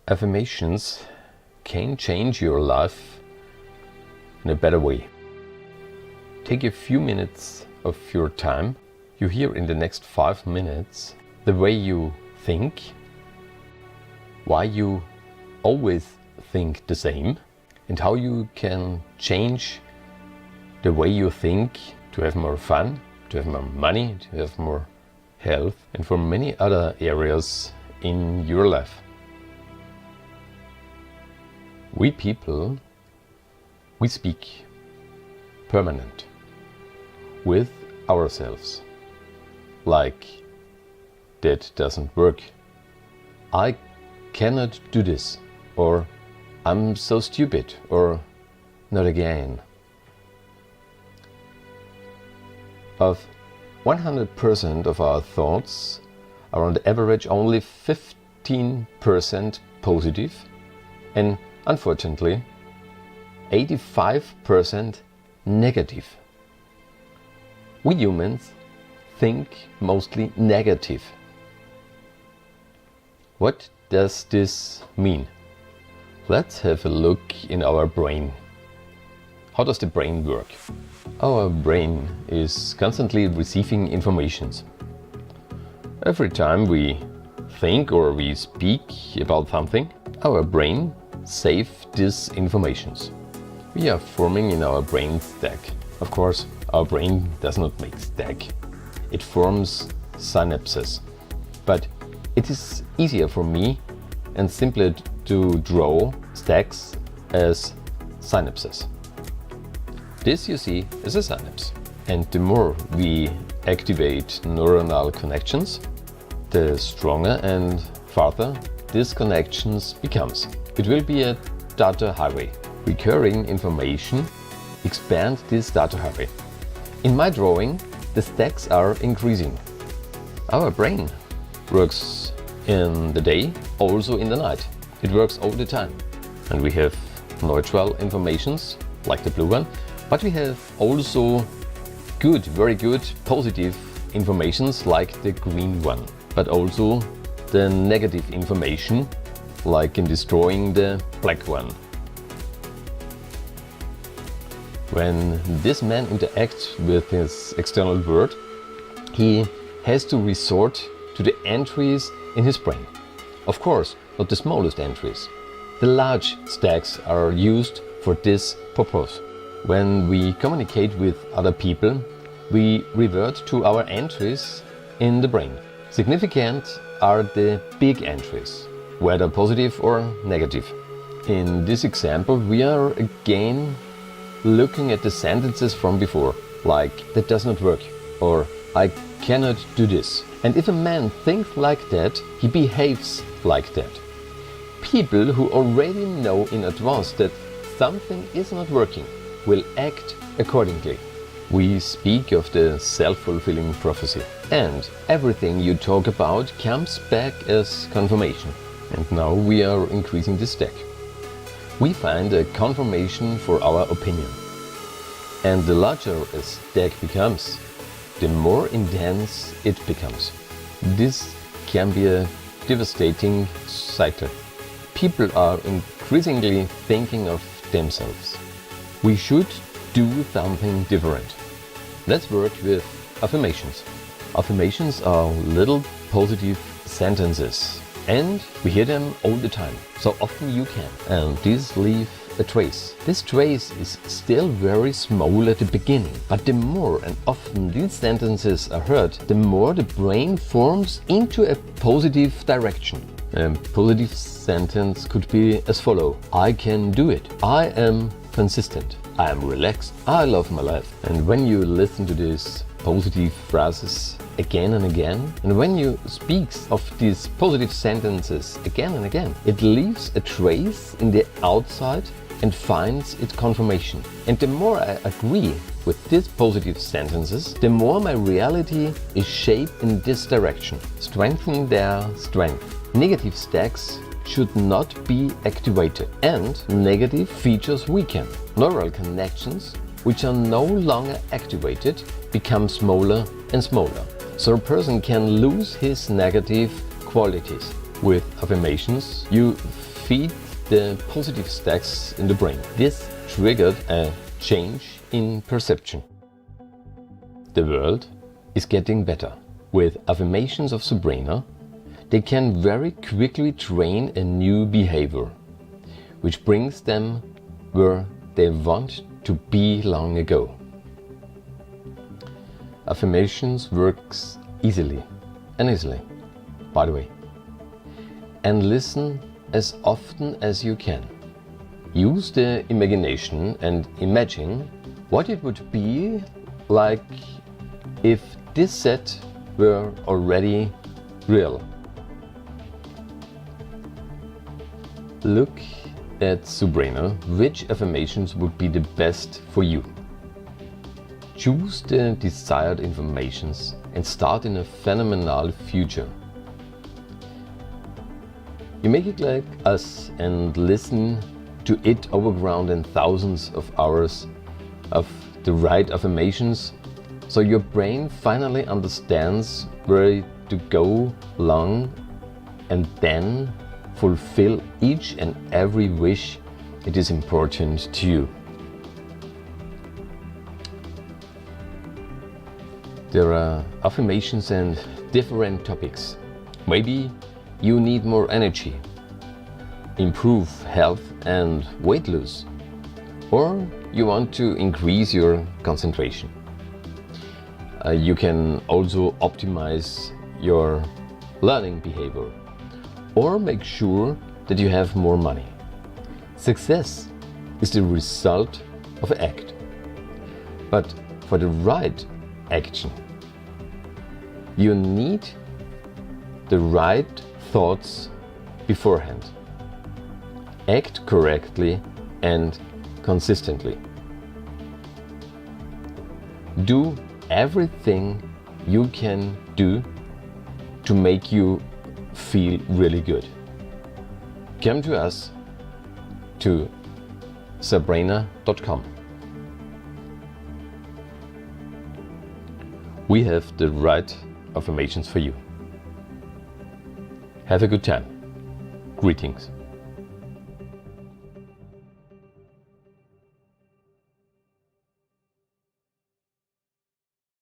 Affirmations can change your life in a better way. Take a few minutes of your time. You hear in the next 5 minutes the way you think, why you always think the same, and how you can change the way you think to have more fun, to have more money, to have more health, and for many other areas in your life. We people, we speak permanent with ourselves. Like, that doesn't work. I cannot do this. Or I'm so stupid. Or not again. Of 100% of our thoughts are on the average only 15% positive, and unfortunately 85% negative. We humans think mostly negative. What does this mean? Let's have a look in our brain. How does the brain work? Our brain is constantly receiving informations. Every time we think or we speak about something, our brain saves these informations. We are forming in our brain stack. Of course, our brain does not make stack. It forms synapses. But it is easier for me and simpler to draw stacks as synapses. This, you see, is a synapse. And the more we activate neuronal connections, the stronger and farther these connections becomes. It will be a data highway. Recurring information expand this data highway. In my drawing, the stacks are increasing. Our brain works in the day, also in the night. It works all the time. And we have neutral informations, like the blue one, but we have also good, very good, positive informations like the green one, but also the negative information, like in destroying the black one. When this man interacts with his external world, he has to resort to the entries in his brain. Of course, not the smallest entries. The large stacks are used for this purpose. When we communicate with other people, we revert to our entries in the brain. Significant are the big entries, whether positive or negative. In this example, we are again looking at the sentences from before, like that does not work, or I cannot do this. And if a man thinks like that, he behaves like that. People who already know in advance that something is not working will act accordingly. We speak of the self-fulfilling prophecy, and everything you talk about comes back as confirmation. And now we are increasing the stack. We find a confirmation for our opinion. And the larger a stack becomes, the more intense it becomes. This can be a devastating cycle. People are increasingly thinking of themselves. We should do something different. Let's work with affirmations. Affirmations are little positive sentences, and we hear them all the time, so often you can. And these leave a trace. This trace is still very small at the beginning, but the more and often these sentences are heard, the more the brain forms into a positive direction. A positive sentence could be as follows: I can do it. I am consistent. I am relaxed. I love my life. And when you listen to these positive phrases again and again, and when you speak of these positive sentences again and again, it leaves a trace in the outside and finds its confirmation. And the more I agree with these positive sentences, the more my reality is shaped in this direction, strengthening their strength. Negative stacks should not be activated, and negative features weaken. Neural connections, which are no longer activated, become smaller and smaller. So a person can lose his negative qualities. With affirmations, you feed the positive stacks in the brain. This triggered a change in perception. The world is getting better. With affirmations of suBRAINa, they can very quickly train a new behavior, which brings them where they want to be long ago. Affirmations works easily, by the way. And listen as often as you can. Use the imagination and imagine what it would be like if this set were already real. Look at suBRAINa, which affirmations would be the best for you. Choose the desired affirmations and start in a phenomenal future. You make it like us and listen to it overground and thousands of hours of the right affirmations, so your brain finally understands where to go long and then fulfill each and every wish it is important to you. There are affirmations and different topics. Maybe you need more energy, improve health and weight loss, or you want to increase your concentration. You can also optimize your learning behavior or make sure that you have more money. Success is the result of an act. But for the right action, you need the right thoughts beforehand. Act correctly and consistently. Do everything you can do to make you feel really good. Come to us to suBRAINa.com. We have the right affirmations for you. Have a good time. Greetings.